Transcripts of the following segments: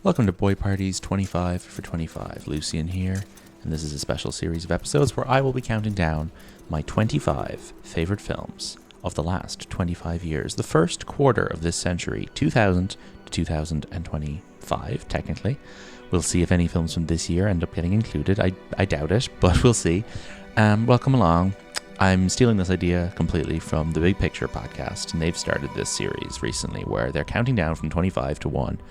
Welcome to Boy Parties 25 for 25. Lucien here, and this is a special series of episodes where I will be counting down my 25 favorite films of the last 25 years, the first quarter of this century, 2000 to 2025, technically. We'll see if any films from this year end up getting included. I doubt it, but we'll see. Welcome along. I'm stealing this idea completely from the Big Picture podcast, and they've started this series recently where they're counting down from 25 to 1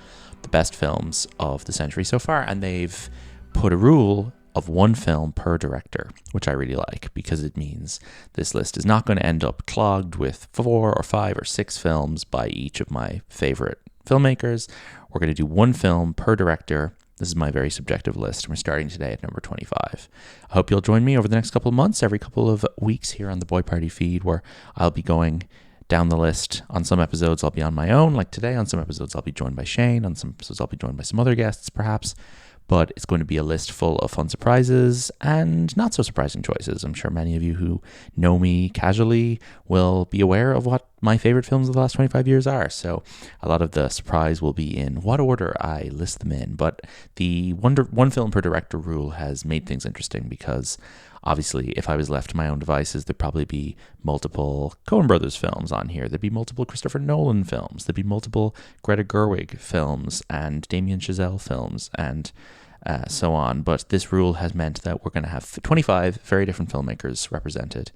the best films of the century so far, and they've put a rule of one film per director, which I really like because it means this list is not going to end up clogged with 4 or 5 or 6 films by each of my favorite filmmakers. We're going to do one film per director. This is my very subjective list. We're starting today at number 25. I hope you'll join me over the next couple of months, every couple of weeks here on the Boy Party feed, where I'll be going down the list. On some episodes, I'll be on my own, like today. On some episodes, I'll be joined by Shane. On some episodes, I'll be joined by some other guests, perhaps. But it's going to be a list full of fun surprises and not so surprising choices. I'm sure many of you who know me casually will be aware of what my favorite films of the last 25 years are. So a lot of the surprise will be in what order I list them in. But the one film per director rule has made things interesting because obviously if I was left to my own devices, there'd probably be multiple Cohen brothers films on here. There'd be multiple Christopher Nolan films. There'd be multiple Greta Gerwig films and Damien Chazelle films and so on. But this rule has meant that we're going to have 25 very different filmmakers represented.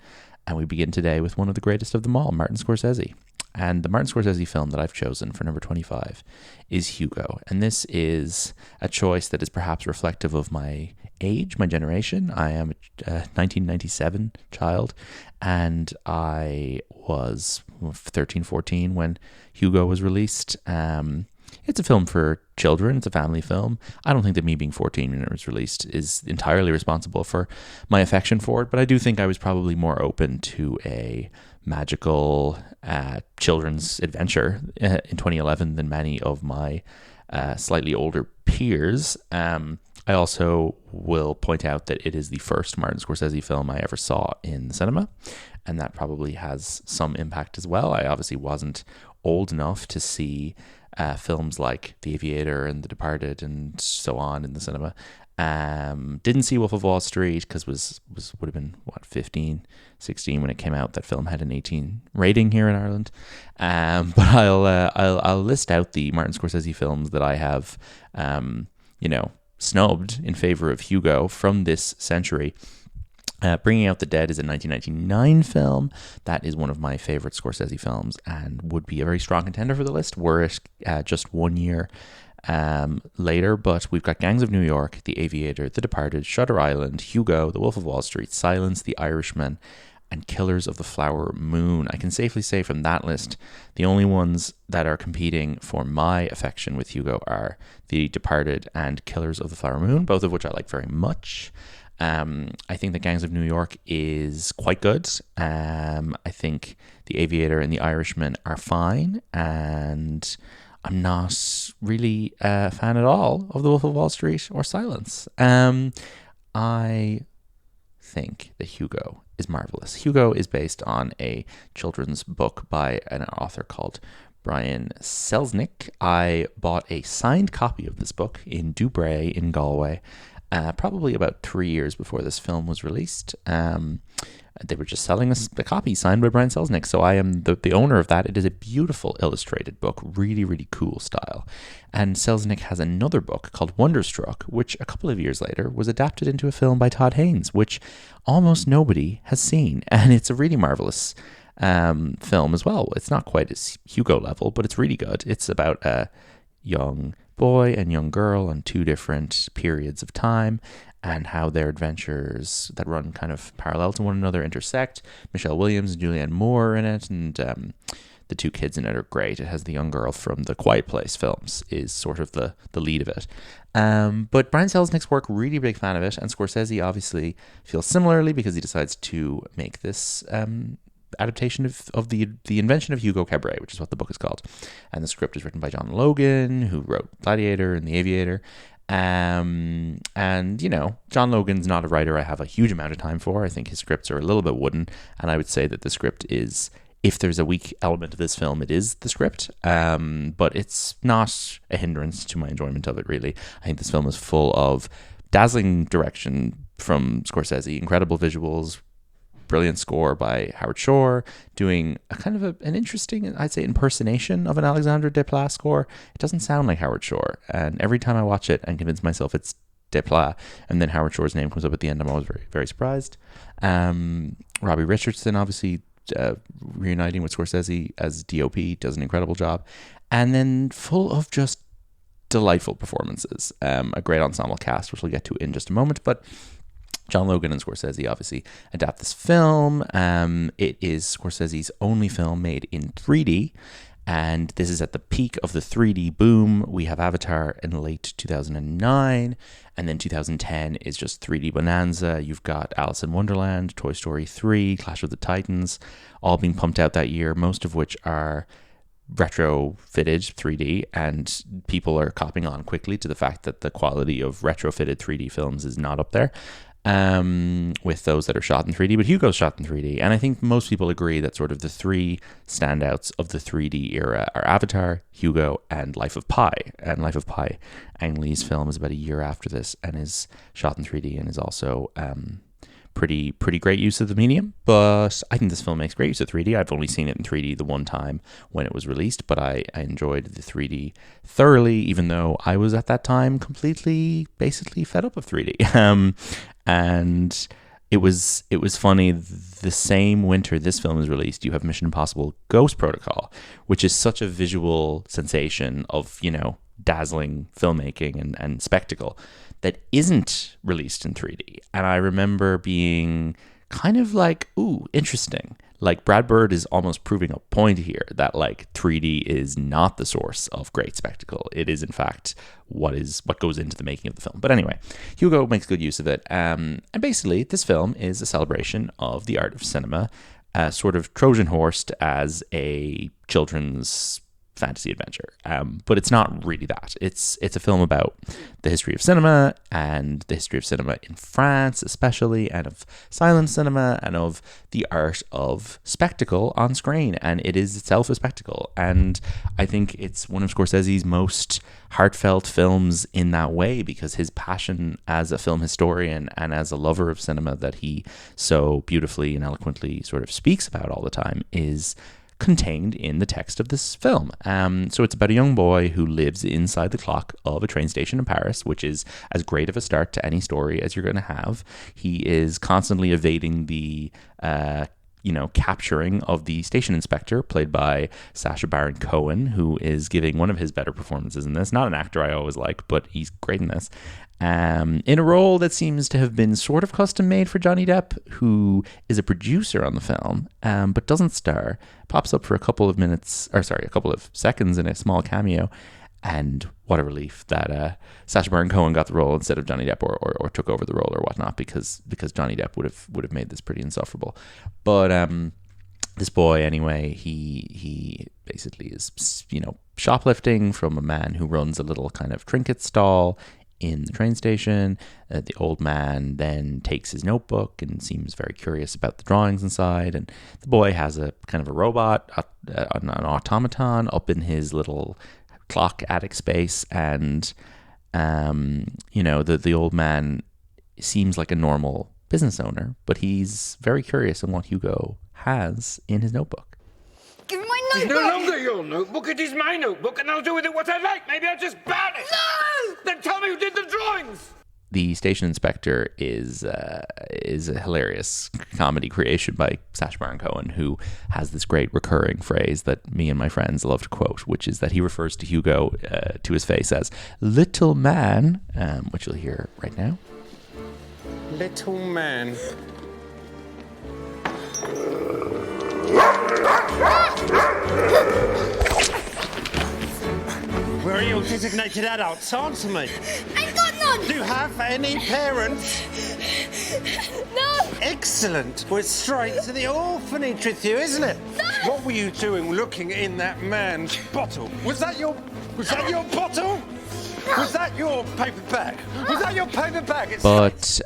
And we begin today with one of the greatest of them all, Martin Scorsese. And the Martin Scorsese film that I've chosen for number 25 is Hugo. And this is a choice that is perhaps reflective of my age, my generation. I am a 1997 child, and I was 13, 14 when Hugo was released. It's a film for children. It's a family film. I don't think that me being 14 when it was released is entirely responsible for my affection for it, but I do think I was probably more open to a magical children's adventure in 2011 than many of my slightly older peers. I also will point out that it is the first Martin Scorsese film I ever saw in the cinema, and that probably has some impact as well. I obviously wasn't old enough to see films like The Aviator and The Departed and so on in the cinema. Didn't see Wolf of Wall Street because would have been 15, 16 when it came out. That film had an 18 rating here in Ireland. But I'll list out the Martin Scorsese films that I have snubbed in favor of Hugo from this century. Bringing Out the Dead is a 1999 film. That is one of my favorite Scorsese films and would be a very strong contender for the list were it just 1 year later. But we've got Gangs of New York, The Aviator, The Departed, Shutter Island, Hugo, The Wolf of Wall Street, Silence, The Irishman, and Killers of the Flower Moon. I can safely say from that list, the only ones that are competing for my affection with Hugo are The Departed and Killers of the Flower Moon, both of which I like very much. I think that Gangs of New York is quite good. I think The Aviator and The Irishman are fine, and I'm not really a fan at all of The Wolf of Wall Street or Silence. I think that Hugo is marvelous. Hugo is based on a children's book by an author called Brian Selznick. I bought a signed copy of this book in Dubray in Galway, probably about 3 years before this film was released. They were just selling a copy signed by Brian Selznick, so I am the owner of that. It is a beautiful illustrated book, really, really cool style. And Selznick has another book called Wonderstruck, which a couple of years later was adapted into a film by Todd Haynes, which almost nobody has seen. And it's a really marvelous film as well. It's not quite as Hugo level, but it's really good. It's about a young boy and young girl on 2 different periods of time and how their adventures that run kind of parallel to one another intersect. Michelle Williams and Julianne Moore are in it, and the 2 kids in it are great. It has the young girl from the Quiet Place films is sort of the lead of it. But Brian Selznick's work, really big fan of it, and Scorsese obviously feels similarly because he decides to make this adaptation of the invention of Hugo Cabret, which is what the book is called. And the script is written by John Logan, who wrote Gladiator and The Aviator. And, John Logan's not a writer I have a huge amount of time for. I think his scripts are a little bit wooden, and I would say that the script is if there's a weak element of this film, it is the script, but it's not a hindrance to my enjoyment of it, really. I think this film is full of dazzling direction from Scorsese, incredible visuals, brilliant score by Howard Shore, doing a kind of an interesting, I'd say, impersonation of an Alexandre Desplat score. It doesn't sound like Howard Shore, and every time I watch it and convince myself it's Desplat, and then Howard Shore's name comes up at the end, I'm always very, very surprised. Robbie Richardson, obviously, reuniting with Scorsese as DOP, does an incredible job, and then full of just delightful performances. A great ensemble cast, which we'll get to in just a moment, but John Logan and Scorsese obviously adapt this film. It is Scorsese's only film made in 3D, and this is at the peak of the 3D boom. We have Avatar in late 2009, and then 2010 is just 3D bonanza. You've got Alice in Wonderland, Toy Story 3, Clash of the Titans, all being pumped out that year, most of which are retrofitted 3D, and people are copping on quickly to the fact that the quality of retrofitted 3D films is not up there with those that are shot in 3D, but Hugo's shot in 3D. And I think most people agree that sort of the three standouts of the 3D era are Avatar, Hugo, and Life of Pi. And Life of Pi, Ang Lee's film, is about a year after this and is shot in 3D and is also pretty great use of the medium. But I think this film makes great use of 3D. I've only seen it in 3D the one time when it was released, but I enjoyed the 3D thoroughly, even though I was at that time basically fed up of 3D. And it was funny. The same winter this film is released, you have Mission Impossible Ghost Protocol, which is such a visual sensation of, dazzling filmmaking and spectacle that isn't released in 3D. And I remember being kind of like, ooh, interesting. Like, Brad Bird is almost proving a point here that, like, 3D is not the source of great spectacle. It is, in fact, what goes into the making of the film. But anyway, Hugo makes good use of it. And basically, this film is a celebration of the art of cinema, sort of Trojan horsed as a children's fantasy adventure, but it's not really that. It's a film about the history of cinema, and the history of cinema in France especially, and of silent cinema, and of the art of spectacle on screen, and it is itself a spectacle. And I think it's one of Scorsese's most heartfelt films in that way, because his passion as a film historian and as a lover of cinema that he so beautifully and eloquently sort of speaks about all the time is contained in the text of this film. So it's about a young boy who lives inside the clock of a train station in Paris, which is as great of a start to any story as you're going to have. He is constantly evading the capturing of the station inspector, played by Sacha Baron Cohen, who is giving one of his better performances in this. Not an actor I always like, but he's great in this. In a role that seems to have been sort of custom made for Johnny Depp, who is a producer on the film, but doesn't star, pops up for a couple of seconds in a small cameo. And what a relief that Sacha Baron Cohen got the role instead of Johnny Depp, or took over the role or whatnot, because Johnny Depp would have made this pretty insufferable. But this boy, anyway, he basically is shoplifting from a man who runs a little kind of trinket stall in the train station. The old man then takes his notebook and seems very curious about the drawings inside, and the boy has a kind of a robot, an automaton up in his little clock attic space, and the old man seems like a normal business owner, but he's very curious on what Hugo has in his notebook. Give me my notebook! It's no longer your notebook, it is my notebook, and I'll do with it what I like. Maybe I'll just burn it! No! Then tell me who did the drawings! The station inspector is a hilarious comedy creation by Sacha Baron Cohen, who has this great recurring phrase that me and my friends love to quote, which is that he refers to Hugo to his face as "little man," which you'll hear right now. Little man. Where are your designated adults? Answer me. I got none! Do you have any parents? No! Excellent. We're straight to the orphanage with you, isn't it? No! What were you doing looking in that man's bottle? Was that your bottle? Was that your paper bag? Was that your paper bag? But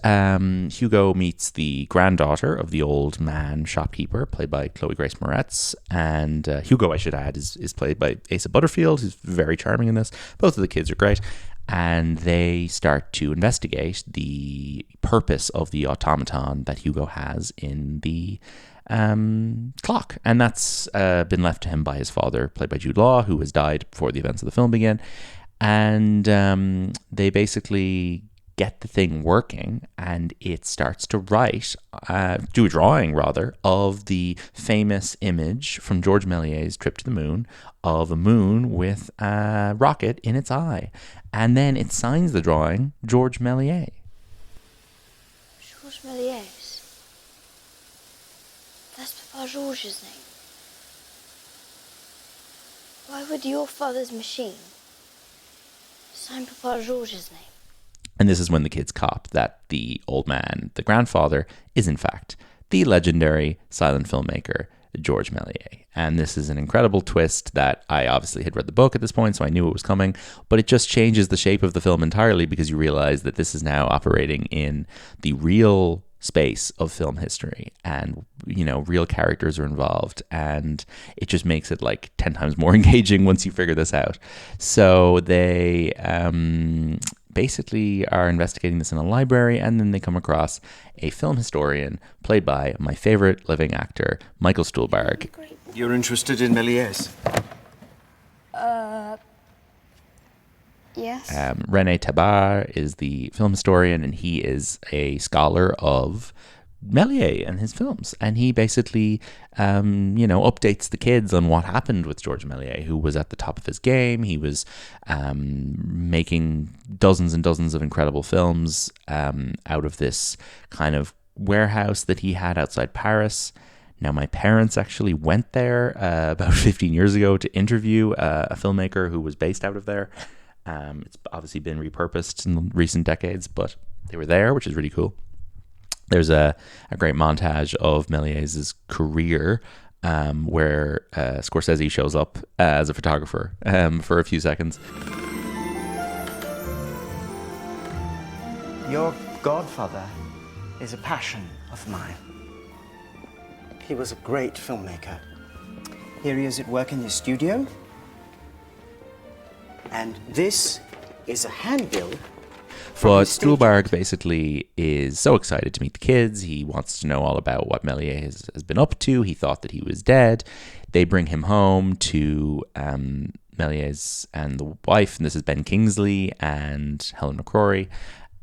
Hugo meets the granddaughter of the old man shopkeeper, played by Grace Moretz. And Hugo, I should add, is played by Asa Butterfield, who's very charming in this. Both of the kids are great. And they start to investigate the purpose of the automaton that Hugo has in the clock. And that's been left to him by his father, played by Jude Law, who has died before the events of the film begin. And they basically get the thing working, and it starts to do a drawing rather, of the famous image from George Méliès's Trip to the Moon of a moon with a rocket in its eye. And then it signs the drawing George Méliès. George Méliès. That's Papa George's name. Why would your father's machine sign Papa George's name? And this is when the kids cop that the old man, the grandfather, is in fact the legendary silent filmmaker George Méliès. And this is an incredible twist that I obviously had read the book at this point, so I knew it was coming, but it just changes the shape of the film entirely because you realize that this is now operating in the real space of film history, and real characters are involved, and it just makes it like 10 times more engaging once you figure this out. So they basically are investigating this in a library, and then they come across a film historian played by my favorite living actor, Michael Stuhlbarg. You're interested in Méliès? Yes. René Tabar is the film historian, and he is a scholar of Méliès and his films. And he basically, updates the kids on what happened with George Méliès, who was at the top of his game. He was making dozens and dozens of incredible films out of this kind of warehouse that he had outside Paris. Now, my parents actually went there about 15 years ago to interview a filmmaker who was based out of there. It's obviously been repurposed in recent decades, but they were there, which is really cool. There's a great montage of Méliès's career where Scorsese shows up as a photographer for a few seconds. Your godfather is a passion of mine. He was a great filmmaker. Here he is at work in his studio. And this is a handbill. But Stuhlbarg basically is so excited to meet the kids. He wants to know all about what Méliès has been up to. He thought that he was dead. They bring him home to Méliès and the wife, and this is Ben Kingsley and Helen McCrory.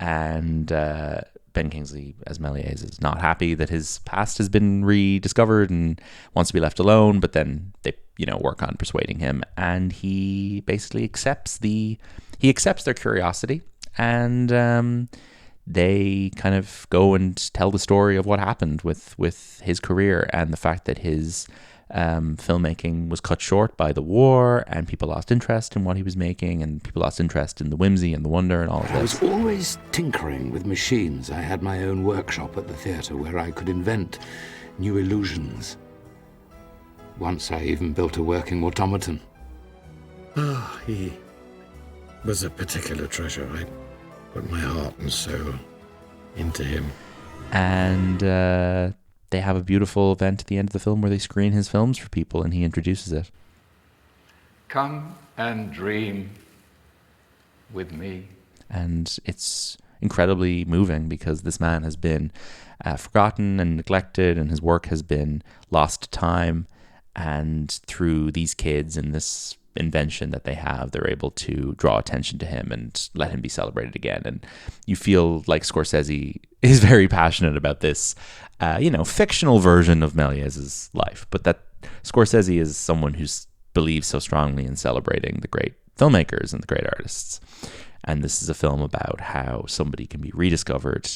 And Ben Kingsley, as Méliès, is not happy that his past has been rediscovered and wants to be left alone, but then they work on persuading him, and he basically accepts their curiosity, and they kind of go and tell the story of what happened with his career and the fact that his filmmaking was cut short by the war, and people lost interest in what he was making, and people lost interest in the whimsy and the wonder and all of this. I was always tinkering with machines. I had my own workshop at the theatre where I could invent new illusions. Once I even built a working automaton. Oh, he was a particular treasure. I put my heart and soul into him. And they have a beautiful event at the end of the film where they screen his films for people, and he introduces it. Come and dream with me. And it's incredibly moving because this man has been forgotten and neglected, and his work has been lost to time. And through these kids and this invention that they have, they're able to draw attention to him and let him be celebrated again. And you feel like Scorsese is very passionate about this, fictional version of Méliès's life, but that Scorsese is someone who believes so strongly in celebrating the great filmmakers and the great artists. And this is a film about how somebody can be rediscovered,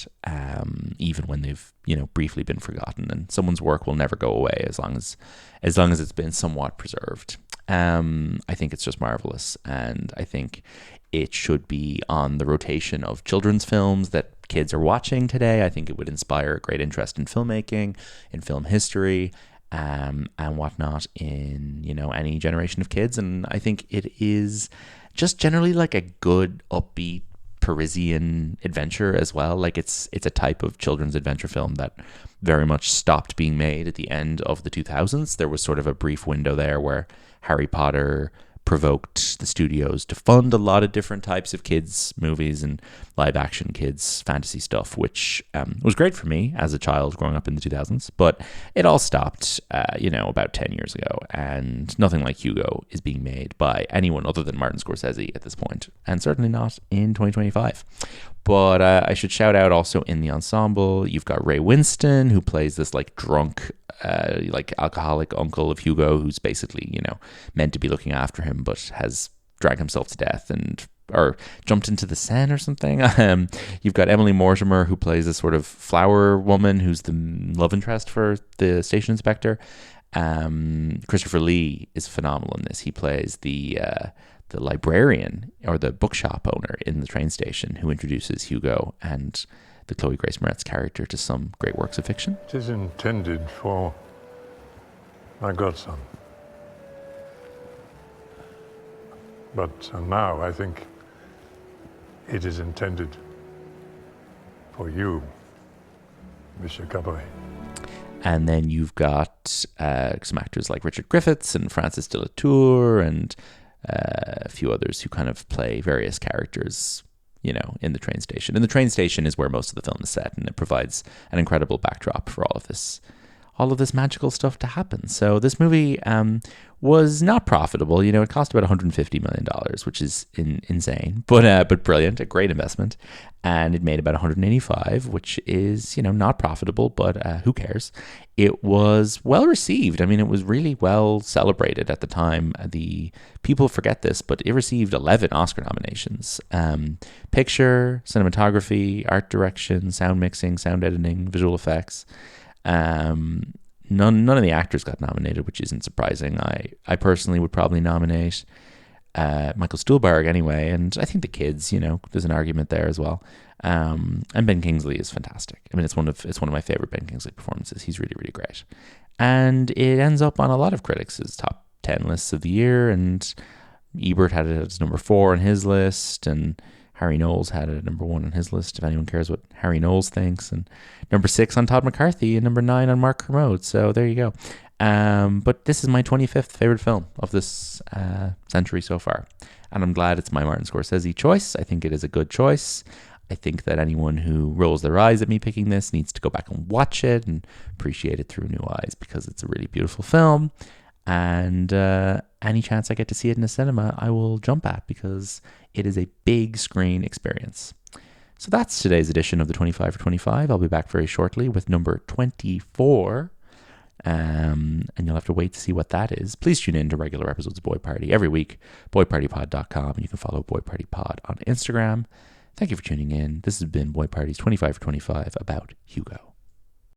even when they've, briefly been forgotten. And someone's work will never go away as long as it's been somewhat preserved. I think it's just marvelous, and I think it should be on the rotation of children's films that kids are watching today. I think it would inspire a great interest in filmmaking, in film history, and whatnot in any generation of kids. And I think it is just generally like a good, upbeat Parisian adventure as well. Like it's a type of children's adventure film that very much stopped being made at the end of the 2000s. There was sort of a brief window there where Harry Potter provoked the studios to fund a lot of different types of kids movies and live action kids fantasy stuff, which was great for me as a child growing up in the 2000s. But it all stopped, about 10 years ago, and nothing like Hugo is being made by anyone other than Martin Scorsese at this point, and certainly not in 2025. But I should shout out also in the ensemble, you've got Ray Winston, who plays this like drunk, like alcoholic uncle of Hugo, who's basically, meant to be looking after him, but has drank himself to death or jumped into the Seine or something. You've got Emily Mortimer, who plays a sort of flower woman who's the love interest for the station inspector. Christopher Lee is phenomenal in this. He plays the librarian or the bookshop owner in the train station who introduces Hugo and the Chloe Grace Moretz character to some great works of fiction. It is intended for my godson. But now I think it is intended for you, Monsieur Cabaret. And then you've got some actors like Richard Griffiths and Francis de la Tour and a few others who kind of play various characters, in the train station. And the train station is where most of the film is set, and it provides an incredible backdrop for all of this magical stuff to happen. So this movie was not profitable. It cost about $150 million, which is insane, but brilliant, a great investment. And it made about 185, which is, not profitable, but who cares? It was well received. I mean, it was really well celebrated at the time. The people forget this, but it received 11 Oscar nominations. Picture, cinematography, art direction, sound mixing, sound editing, visual effects. None of the actors got nominated, which isn't surprising. I personally would probably nominate Michael Stuhlbarg anyway, and I think the kids, there's an argument there as well. And Ben Kingsley is fantastic. I mean, it's one of my favorite Ben Kingsley performances. He's really, really great. And it ends up on a lot of critics' top 10 lists of the year, and Ebert had it as number 4 on his list, and Harry Knowles had it at number 1 on his list, if anyone cares what Harry Knowles thinks, and number 6 on Todd McCarthy, and number 9 on Mark Kermode. So there you go. But this is my 25th favorite film of this century so far, and I'm glad it's my Martin Scorsese choice. I think it is a good choice. I think that anyone who rolls their eyes at me picking this needs to go back and watch it and appreciate it through new eyes, because it's a really beautiful film. And any chance I get to see it in a cinema, I will jump at, because it is a big screen experience. So that's today's edition of the 25 for 25. I'll be back very shortly with number 24. And you'll have to wait to see what that is. Please tune in to regular episodes of Boy Party every week, boypartypod.com. You can follow Boy Party Pod on Instagram. Thank you for tuning in. This has been Boy Party's 25 for 25 about Hugo.